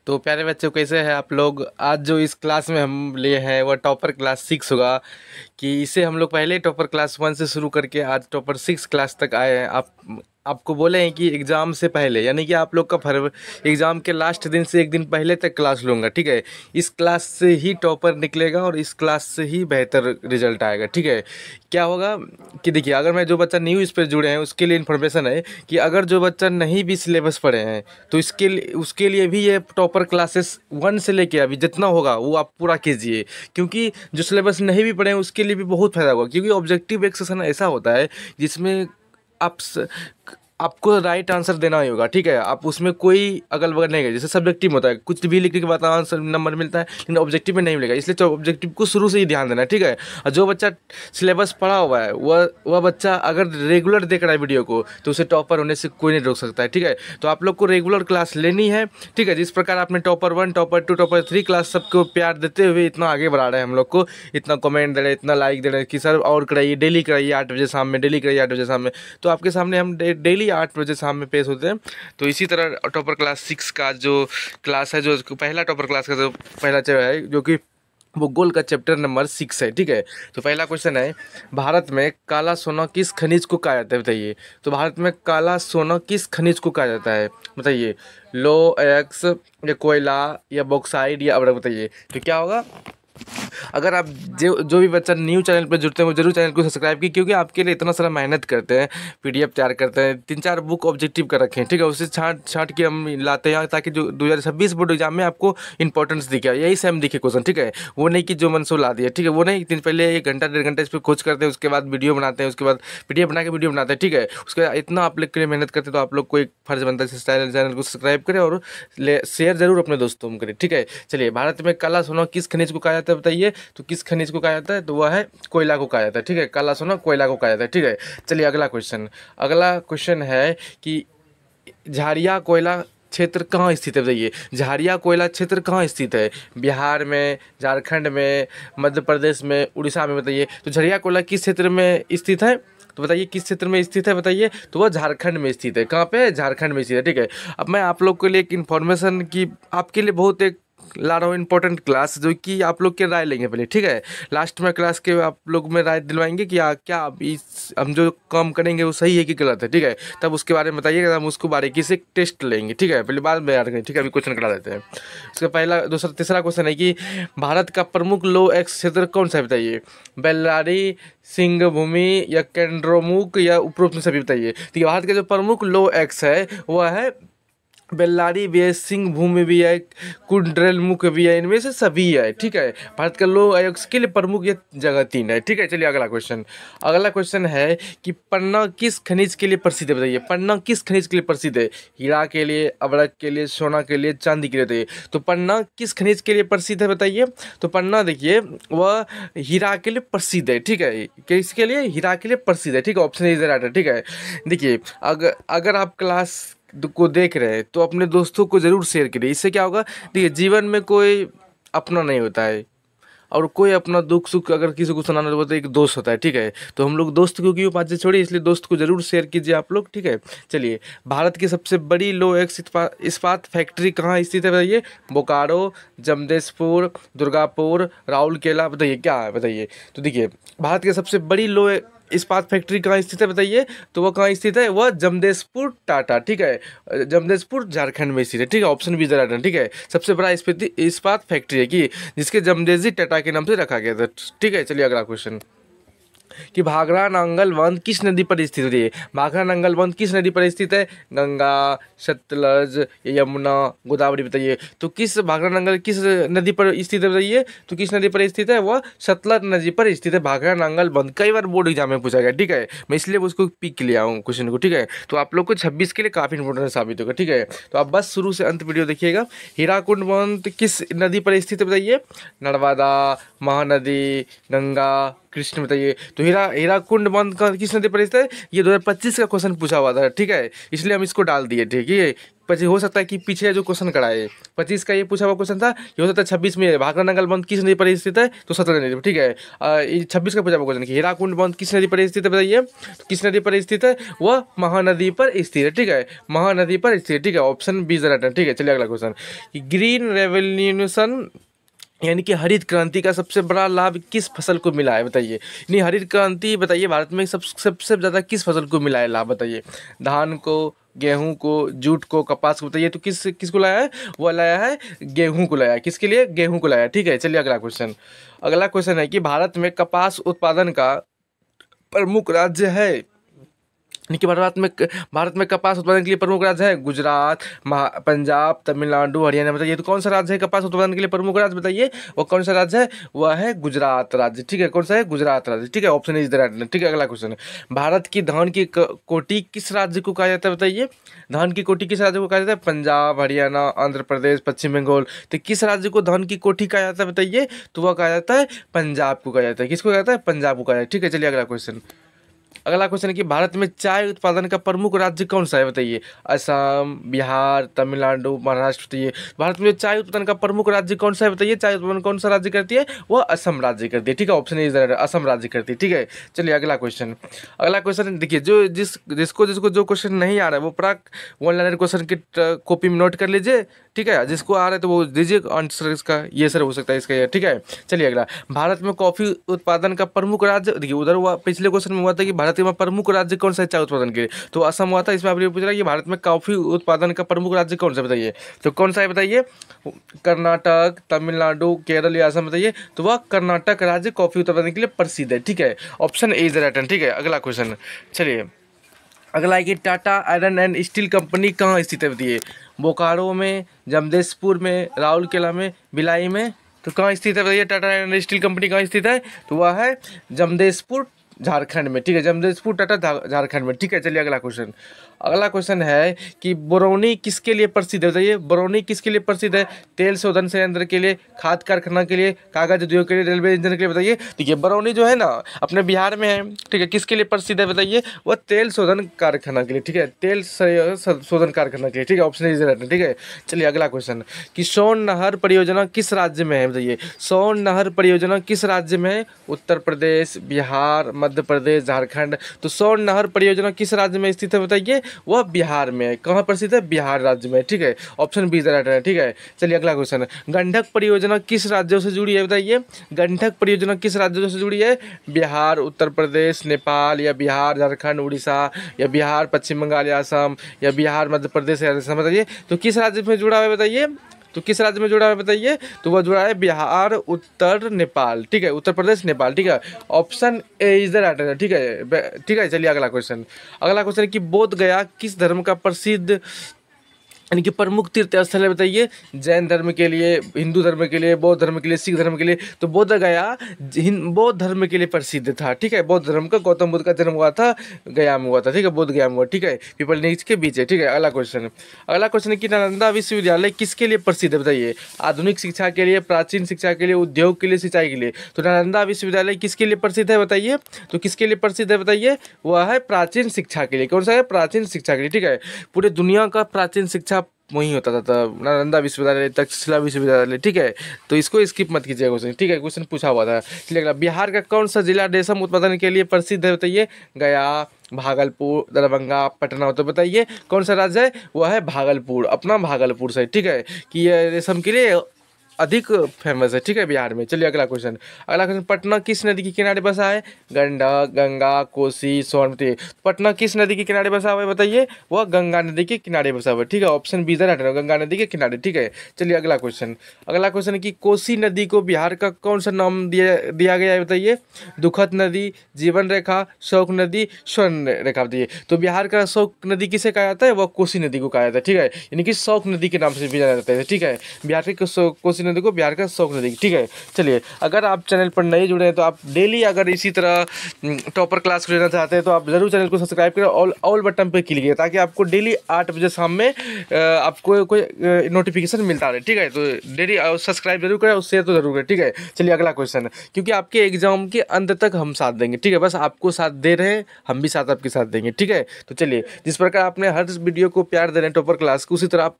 तो प्यारे बच्चों, कैसे हैं आप लोग। आज जो इस क्लास में हम लिए हैं वह टॉपर क्लास 6 होगा। कि इसे हम लोग पहले टॉपर क्लास 1 से शुरू करके आज टॉपर 6 क्लास तक आए हैं। आपको बोले हैं कि एग्ज़ाम से पहले, यानी कि आप लोग का एग्ज़ाम के लास्ट दिन से एक दिन पहले तक क्लास लूँगा, ठीक है। इस क्लास से ही टॉपर निकलेगा और इस क्लास से ही बेहतर रिजल्ट आएगा, ठीक है। क्या होगा कि देखिए, अगर मैं जो बच्चा न्यू इस पर जुड़े हैं उसके लिए इन्फॉर्मेशन है कि अगर जो बच्चा नहीं भी सिलेबस पढ़े हैं तो उसके लिए भी ये टॉपर क्लासेस 1 से लेके अभी जितना होगा वो आप पूरा कीजिए। क्योंकि जो सिलेबस नहीं भी पढ़े हैं उसके लिए भी बहुत फ़ायदा होगा। क्योंकि ऑब्जेक्टिव एक सेशन ऐसा होता है जिसमें आप आपको राइट आंसर देना ही होगा, ठीक है। आप उसमें कोई अगल बगल नहीं है। जैसे सब्जेक्टिव होता है, कुछ भी लिखने के बाद आंसर नंबर मिलता है, लेकिन ऑब्जेक्टिव में नहीं मिलेगा। इसलिए तो ऑब्जेक्टिव को शुरू से ही ध्यान देना है, ठीक है। और जो बच्चा सिलेबस पढ़ा हुआ है वह बच्चा अगर रेगुलर देख रहा है वीडियो को तो उसे टॉपर होने से कोई नहीं रोक सकता है, ठीक है। तो आप लोग को रेगुलर क्लास लेनी है, ठीक है। जिस प्रकार आपने टॉपर 1, टॉपर 2, टॉपर 3 क्लास सबको प्यार देते हुए इतना आगे बढ़ा रहे हैं हम लोग को, इतना कमेंट दे रहे हैं, इतना लाइक दे रहे हैं कि सर और कराइए, डेली कराइए 8 बजे शाम में, डेली कराइए 8 बजे शाम में। तो आपके सामने हम डेली 8 बजे शाम में पेश होते हैं। तो इसी तरह टॉपर क्लास 6 का जो क्लास है, जो पहला टॉपर क्लास का जो पहला चैप्टर है, जो कि भूगोल का चैप्टर नंबर 6 है, ठीक है। तो पहला क्वेश्चन है, भारत में काला सोना किस खनिज को कहा जाता है, बताइए। तो भारत में काला सोना किस खनिज को कहा जाता है, बताइए। लो एक्स या कोयला या बॉक्साइड या अब्रक, बताइए। तो क्या होगा। अगर आप जो भी बच्चा न्यू चैनल पर जुड़ते हैं वो जरूर चैनल को सब्सक्राइब की, क्योंकि आपके लिए इतना सारा मेहनत करते हैं, पीडीएफ तैयार करते हैं, 3-4 बुक ऑब्जेक्टिव कर रखे हैं, ठीक है। उसे छांट के हम लाते हैं ताकि जो 2026 बोर्ड एग्जाम में आपको इंपॉर्टेंस दिखे, यही सेम दिखे क्वेश्चन, ठीक है। वो नहीं कि जो मन से ला दिया, ठीक है। वो नहीं, 1 दिन पहले 1 घंटा 1.5 घंटा इस पर खोज करते हैं, उसके बाद वीडियो बनाते हैं, उसके बाद पीडीएफ बना के वीडियो बनाते हैं, ठीक है। उसके बाद इतना आप लोग के लिए मेहनत करते हैं, तो आप लोग को एक फर्ज बनता है चैनल को सब्सक्राइब करें और शेयर जरूर अपने दोस्तों में करें, ठीक है। चलिए, भारत में काला सोना किस खनिज को कहा जाता है, बताइए। तो किस खनिज को कहा जाता है, तो वह है कोयला को कहा जाता है, ठीक है। काला सोना कोयला को कहा जाता है, ठीक है। चलिए अगला क्वेश्चन है कि झारिया कोयला क्षेत्र कहाँ स्थित है, बताइए। झारिया कोयला क्षेत्र कहाँ स्थित है, बिहार में, झारखंड में, मध्य प्रदेश में, उड़ीसा में, बताइए। तो झारिया कोयला किस क्षेत्र में स्थित है, तो बताइए किस क्षेत्र में स्थित है, बताइए। तो वह झारखंड में स्थित है। कहाँ पे, झारखंड में स्थित है, ठीक है। अब मैं आप लोग के लिए एक इन्फॉर्मेशन की आपके लिए बहुत एक ला रहा हूँ इंपॉर्टेंट क्लास, जो कि आप लोग के राय लेंगे पहले, ठीक है। लास्ट में क्लास के आप लोग में राय दिलवाएंगे कि क्या इस हम जो काम करेंगे वो सही है कि गलत है, ठीक है। तब उसके बारे में बताइएगा, हम उसको बारीकी से टेस्ट लेंगे, ठीक है। पहले बाद में याद करें, ठीक है। अभी क्वेश्चन करा देते हैं। उसका पहला दूसरा तीसरा क्वेश्चन है कि भारत का प्रमुख लो एक्स क्षेत्र कौन सा है, बताइए। बेल्लारी, सिंहभूमि या केंद्रोमुख या उपरोक्त में सभी, बताइए। ठीक है, भारत का जो प्रमुख लो एक्स है वह है बेल्लारी भी है, सिंहभूमि भी है, कुंडलमुख भी है, इनमें से सभी है, ठीक है। भारत का लो आयोग के लिए प्रमुख ये जगह 3 है, ठीक है। चलिए अगला क्वेश्चन है कि पन्ना किस खनिज के लिए प्रसिद्ध है, बताइए। पन्ना किस खनिज के लिए प्रसिद्ध है, हीरा के लिए, अब्रक के लिए, सोना के लिए, चांदी के लिए, बताइए। तो पन्ना किस खनिज के लिए प्रसिद्ध है, बताइए। तो पन्ना देखिए वह हीरा के लिए प्रसिद्ध है, ठीक है। किसके लिए, हीरा के लिए प्रसिद्ध है, ठीक है। ऑप्शन इज राइट है, ठीक है। देखिए, अगर आप क्लास को देख रहे हैं तो अपने दोस्तों को ज़रूर शेयर करिए। इससे क्या होगा, देखिए जीवन में कोई अपना नहीं होता है, और कोई अपना दुख सुख अगर किसी को सुनाना होता है एक दोस्त होता है, ठीक है। तो हम लोग दोस्त को क्यों बातें छोड़िए, इसलिए दोस्त को ज़रूर शेयर कीजिए आप लोग, ठीक है। चलिए, भारत की सबसे बड़ी लो एक्स इस्पात फैक्ट्री कहाँ स्थित है, बताइए। बोकारो, जमशेदपुर, दुर्गापुर, राउरकेला, बताइए क्या है, बताइए। तो देखिए, भारत की सबसे बड़ी लो इस्पात फैक्ट्री कहाँ स्थित है, बताइए। तो वह कहाँ स्थित है, वह जमशेदपुर टाटा, ठीक है। जमशेदपुर झारखंड में स्थित है, ठीक है। ऑप्शन बी जरा, ठीक है। सबसे बड़ा इस्पात फैक्ट्री है कि जिसके जमशेदजी टाटा के नाम से रखा गया था, ठीक है। चलिए अगला क्वेश्चन कि भाखड़ा नांगल बांध किस नदी पर स्थित है। भाखड़ा नांगल बांध किस नदी पर स्थित है, गंगा, सतलज, यमुना, गोदावरी, बताइए। तो किस भाखड़ा नांगल किस नदी पर स्थित है, बताइए। तो किस नदी पर स्थित है, वह सतलज नदी पर स्थित है भाखड़ा नांगल बांध। कई बार बोर्ड एग्जाम में पूछा गया, ठीक है। मैं इसलिए उसको पिक लिया हूँ क्वेश्चन को, ठीक है। तो आप लोग को 26 के लिए काफ़ी इंपॉर्टेंट साबित होगा, ठीक है। तो आप बस शुरू से अंत वीडियो देखिएगा। हीराकुंड बांध किस नदी पर स्थित है, बताइए। नर्मदा, महानदी, गंगा, कृष्ण, बताइए। तो हीराकुंड बांध का किस नदी पर स्थित है, ये 2025 का क्वेश्चन पूछा हुआ था, ठीक है। इसलिए हम इसको डाल दिए, ठीक है। 25 हो सकता है कि पीछे जो क्वेश्चन कराए 25 का ये पूछा हुआ क्वेश्चन था, ये हो सकता है 26 में भाखड़ा नंगल बांध किस नदी पर स्थित है, तो 17 नदी पर, ठीक है। ये 26 का पूछा हुआ क्वेश्चन कि हीराकुंड बांध किस नदी पर स्थित है, बताइए। तो किस नदी पर स्थित है, वह महानदी पर स्थित है, ठीक है, महानदी पर स्थित है, ठीक है। ऑप्शन बी जरा, ठीक है। चलिए अगला क्वेश्चन कि ग्रीन रेवोल्यूशन यानी कि हरित क्रांति का सबसे बड़ा लाभ किस फसल को मिला है, बताइए। यानी हरित क्रांति बताइए भारत में सबसे ज़्यादा किस फसल को मिला है लाभ, बताइए। धान को, गेहूं को, जूट को, कपास को, बताइए। तो किसको लाया है, वो लाया है गेहूं को लाया है। किसके लिए, गेहूं को लाया है, ठीक है। चलिए अगला क्वेश्चन। अगला क्वेश्चन है कि भारत में कपास उत्पादन का प्रमुख राज्य है, यानी कि भारत में कपास उत्पादन के लिए प्रमुख राज्य है गुजरात, पंजाब, तमिलनाडु, हरियाणा, बताइए। तो कौन सा राज्य है कपास उत्पादन के लिए प्रमुख राज्य, बताइए। वो कौन सा राज्य है, वह है गुजरात राज्य, ठीक है। कौन सा है, गुजरात राज्य, ठीक है। ऑप्शन इज द राइट, ठीक है। अगला क्वेश्चन है भारत की धान की कोटी किस राज्य को कहा जाता है, बताइए। धान की कोटी किस राज्य को कहा जाता है, पंजाब, हरियाणा, आंध्र प्रदेश, पश्चिम बंगाल। तो किस राज्य को धान की कोठी कहा जाता है, बताइए। तो वह कहा जाता है पंजाब को कहा जाता है। किसको कहा जाता है, पंजाब को कहा जाता है, ठीक है। चलिए अगला क्वेश्चन। अगला क्वेश्चन है कि भारत में चाय उत्पादन का प्रमुख राज्य कौन सा है, बताइए। असम, बिहार, तमिलनाडु, महाराष्ट्र, बताइए। भारत में चाय उत्पादन का प्रमुख राज्य कौन सा है, बताइए। चाय उत्पादन कौन सा राज्य करती है, वह असम राज्य करती है, ठीक है। ऑप्शन इज असम राज्य करती है, ठीक है। चलिए अगला क्वेश्चन। अगला क्वेश्चन देखिए, जो जिसको जो क्वेश्चन नहीं आ रहा है वो प्राक वन लाइनर क्वेश्चन की कॉपी में नोट कर लीजिए, ठीक है। जिसको आ रहा है तो वो दीजिए आंसर इसका, ये सर हो सकता है इसका, ठीक है। चलिए अगला, भारत में कॉफी उत्पादन का प्रमुख राज्य, देखिए उधर हुआ पिछले क्वेश्चन में हुआ था कि भारत में प्रमुख राज्य कौन सा है चाय उत्पादन के लिए, तो असम हुआ था। इसमें आप ये पूछ रहा है कि भारत में कॉफी उत्पादन का प्रमुख राज्य कौन सा, बताइए। तो कौन सा है, बताइए। कर्नाटक, तमिलनाडु, केरल या असम, बताइए। तो वह कर्नाटक राज्य कॉफी उत्पादन के लिए प्रसिद्ध है, ठीक है। Option A is the right answer, ठीक है। अगला क्वेश्चन, चलिए अगला है कि Tata iron and steel company कहाँ स्थित है, बताइए। बोकारो में, जमशेदपुर में, राउरकेला में, भिलाई में। तो कहाँ स्थित है, बताइए। Tata iron and steel company कहाँ स्थित है, तो वह है जमशेदपुर, झारखंड में, ठीक है। जमशेदपुर टाटा झारखंड में, ठीक है। चलिए अगला क्वेश्चन। अगला क्वेश्चन है कि बरौनी किसके लिए प्रसिद्ध है, बताइए। बरौनी किसके लिए प्रसिद्ध है, तेल शोधन संयंत्र के लिए, खाद कारखाना के लिए, कागज उद्योग के लिए, रेलवे इंजन के लिए, बताइए। देखिए बरौनी जो है ना अपने बिहार में है, ठीक है। किसके लिए प्रसिद्ध है, बताइए। वह तेल शोधन कारखाना के लिए, ठीक है। तेल शोधन कारखाना के लिए, ठीक है। ऑप्शन इज राइट, ठीक है। चलिए अगला क्वेश्चन कि सोन नहर परियोजना किस राज्य में है, बताइए। सोन नहर परियोजना किस राज्य में है, उत्तर प्रदेश, बिहार, मध्य प्रदेश, झारखंड। तो सोन नहर परियोजना किस राज्य में स्थित है, बताइए। वह बिहार में है। कहाँ प्रसिद्ध है, बिहार राज्य में, ठीक है। ऑप्शन बी राइट है, ठीक है। चलिए अगला क्वेश्चन, गंडक परियोजना किस राज्यों से जुड़ी है, बताइए। गंडक परियोजना किस राज्यों से जुड़ी है, बिहार, उत्तर प्रदेश, नेपाल, या बिहार, झारखंड, उड़ीसा, या बिहार, पश्चिम बंगाल या असम, या बिहार, मध्य प्रदेश या असम, बताइए। तो किस राज्य में जुड़ा हुआ है, बताइए। तो किस राज्य में जुड़ा है, बताइए। तो वह जुड़ा है बिहार, उत्तर, नेपाल, ठीक है। उत्तर प्रदेश, नेपाल, ठीक है। Option A is the right answer, ठीक है, ठीक है। चलिए अगला क्वेश्चन। अगला क्वेश्चन कि बोध गया किस धर्म का प्रसिद्ध यानी कि प्रमुख तीर्थ स्थल है, बताइए। जैन धर्म के लिए, हिंदू धर्म के लिए, बौद्ध धर्म के लिए, सिख धर्म के लिए। तो बोध गया बौद्ध धर्म के लिए प्रसिद्ध था, ठीक है। बौद्ध धर्म का गौतम बुद्ध का जन्म हुआ था गया में हुआ था, ठीक है। बोध गया में हुआ, ठीक है। पीपल नीच के बीच है, ठीक है। अगला क्वेश्चन, अगला क्वेश्चन है कि नालंदा विश्वविद्यालय किसके लिए प्रसिद्ध है, बताइए। आधुनिक शिक्षा के लिए, प्राचीन शिक्षा के लिए, उद्योग के लिए, सिंचाई के लिए। तो नालंदा विश्वविद्यालय किसके लिए प्रसिद्ध है, बताइए। तो किसके लिए प्रसिद्ध है, बताइए। वह है प्राचीन शिक्षा के लिए। कौन सा है, प्राचीन शिक्षा के लिए, ठीक है। पूरे दुनिया का प्राचीन शिक्षा वहीं होता था, नालंदा विश्वविद्यालय, तक्षशिला विश्वविद्यालय, ठीक है। तो इसको स्किप मत कीजिएगा क्वेश्चन, ठीक है। क्वेश्चन पूछा हुआ था। चलिए अगला, बिहार का कौन सा जिला रेशम उत्पादन के लिए प्रसिद्ध है, बताइए। गया, भागलपुर, दरभंगा, पटना। तो बताइए कौन सा राज्य है, वह है भागलपुर, अपना भागलपुर से, ठीक है। कि ये रेशम के लिए अधिक फेमस है, ठीक है, बिहार में। चलिए अगला क्वेश्चन। अगला क्वेश्चन, पटना किस नदी के किनारे बसा है, गंडक, गंगा, कोसी, सोनमती। पटना किस नदी के किनारे बसा हुआ है, बताइए। वह गंगा नदी के किनारे बसा हुआ है, ठीक है। ऑप्शन बी राइट है, गंगा नदी के किनारे, ठीक है। चलिए अगला क्वेश्चन। अगला क्वेश्चन है कि कोसी नदी को बिहार का कौन सा नाम दिया गया है, बताइए। दुखद नदी, जीवन रेखा, शोक नदी, स्वर्ण रेखा, बताइए। तो बिहार का शोक नदी किसे कहा जाता है, वह कोसी नदी को कहा जाता है, ठीक है। यानी कि शोक नदी के नाम से भी जाना जाता है, ठीक है। बिहार की कोसी किसी नदी को बिहार का शौक नदी, ठीक है। चलिए, अगर आप चैनल पर नए जुड़े हैं तो आप डेली अगर इसी तरह टॉपर क्लास को लेना चाहते हैं तो आप ज़रूर चैनल को सब्सक्राइब करें, ऑल बटन पर क्लिक कीजिए ताकि आपको डेली 8 बजे शाम में आपको कोई नोटिफिकेशन मिलता रहे, ठीक है। तो डेली सब्सक्राइब जरूर करें और शेयर तो जरूर करें, ठीक है। चलिए अगला क्वेश्चन है, क्योंकि आपके एग्जाम के अंत तक हम साथ देंगे, ठीक है। बस आपको साथ दे रहे हैं, हम भी साथ आपके साथ देंगे, ठीक है। तो चलिए, जिस प्रकार आपने हर वीडियो को प्यार दे रहे हैं टॉपर क्लास को, उसी तरह आप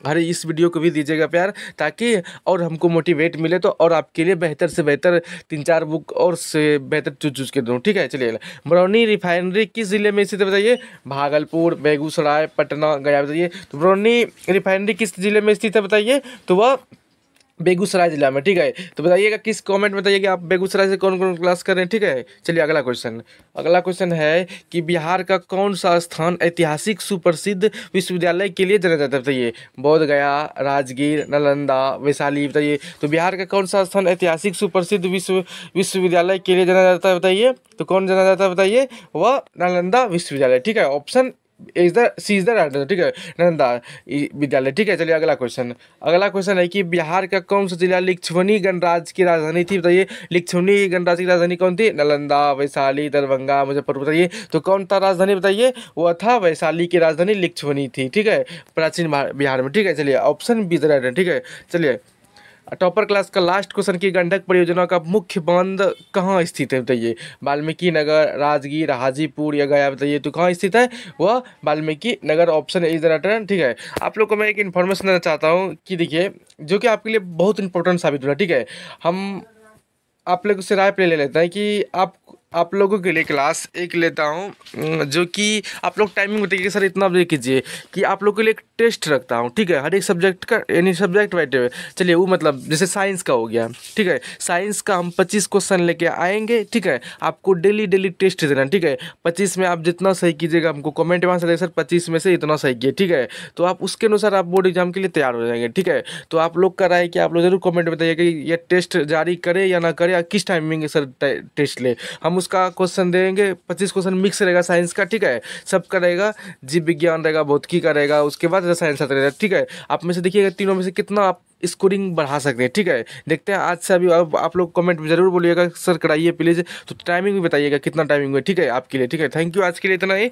हर इस वीडियो को भी दीजिएगा प्यार, ताकि और हमको मोटिवेट मिले तो और आपके लिए बेहतर से बेहतर 3-4 बुक और से बेहतर चूज के दूँ, ठीक है। चलिए, बरौनी रिफाइनरी किस जिले में स्थित है बताइए? भागलपुर, बेगूसराय, पटना, गया बताइए। तो बरौनी रिफाइनरी किस जिले में स्थित है बताइए? तो वह बेगूसराय जिला में, ठीक है। तो बताइएगा, किस कमेंट में बताइए कि आप बेगूसराय से कौन कौन क्लास कर रहे हैं, ठीक है। चलिए अगला क्वेश्चन है कि बिहार का कौन सा स्थान ऐतिहासिक सुप्रसिद्ध विश्वविद्यालय के लिए जाना जाता है बताइए? बोध गया, राजगीर, नालंदा, वैशाली बताइए। तो बिहार का कौन सा स्थान ऐतिहासिक सुप्रसिद्ध विश्वविद्यालय के लिए जाना जाता है बताइए? तो कौन जाना जाता है बताइए? वह नालंदा विश्वविद्यालय, ठीक है। Option C is the right answer, ठीक है, नालंदा विद्यालय, ठीक है। चलिए अगला क्वेश्चन है कि बिहार का कौन सा जिला लिच्छवनी गणराज्य की राजधानी थी बताइए? लिच्छवनी गणराज्य की राजधानी कौन थी? नालंदा, वैशाली, दरभंगा, मुजफ्फरपुर बताइए। तो कौन था राजधानी बताइए? वह था वैशाली की राजधानी लिच्छवनी थी, ठीक है, प्राचीन बिहार में, ठीक है। चलिए ऑप्शन बी द राइट है, ठीक है। चलिए, टॉपर क्लास का लास्ट क्वेश्चन की गंडक परियोजना का मुख्य बांध कहाँ स्थित है बताइए? वाल्मीकि नगर, राजगीर, हाजीपुर या गया बताइए। तो कहाँ स्थित है? वह Valmiki Nagar, option is the right answer, ठीक है। आप लोग को मैं एक इन्फॉर्मेशन देना चाहता हूँ कि देखिए, जो कि आपके लिए बहुत इंपॉर्टेंट साबित होगा, ठीक है। हम आप लोगों से राय पे ले लेते हैं कि आप लोगों के लिए क्लास एक लेता हूँ, जो कि आप लोग टाइमिंग बताइए सर, इतना आप कीजिए कि आप लोग के लिए एक टेस्ट रखता हूँ, ठीक है, हर एक सब्जेक्ट का, यानी सब्जेक्ट बैठे हुए। चलिए, वो मतलब जैसे साइंस का हो गया, ठीक है। साइंस का हम 25 क्वेश्चन लेके आएंगे, ठीक है। आपको डेली टेस्ट देना, ठीक है। 25 में आप जितना सही कीजिएगा हमको कमेंट में आंसर सर 25 में से इतना सही किए, ठीक है। तो आप उसके अनुसार आप बोर्ड एग्जाम के लिए तैयार हो जाएंगे, ठीक है। तो आप लोग का राय है कि आप लोग जरूर कमेंट में बताइए कि ये टेस्ट जारी करे या ना करे, या किस टाइमिंग सर टेस्ट ले। हम उसका क्वेश्चन देंगे, 25 क्वेश्चन मिक्स रहेगा साइंस का, ठीक है, सबका रहेगा, जीव विज्ञान रहेगा, भौतिकी का रहेगा, उसके बाद रसायन शास्त्र रहेगा, ठीक है। आप में से देखिएगा तीनों में से कितना आप स्कोरिंग बढ़ा सकते हैं, ठीक है। देखते हैं आज से अभी आप लोग कमेंट में जरूर बोलिएगा सर कराइए प्लीज़। तो टाइमिंग भी बताइएगा कितना टाइमिंग है, ठीक है, आपके लिए, ठीक है। थैंक यू, आज के लिए इतना ही।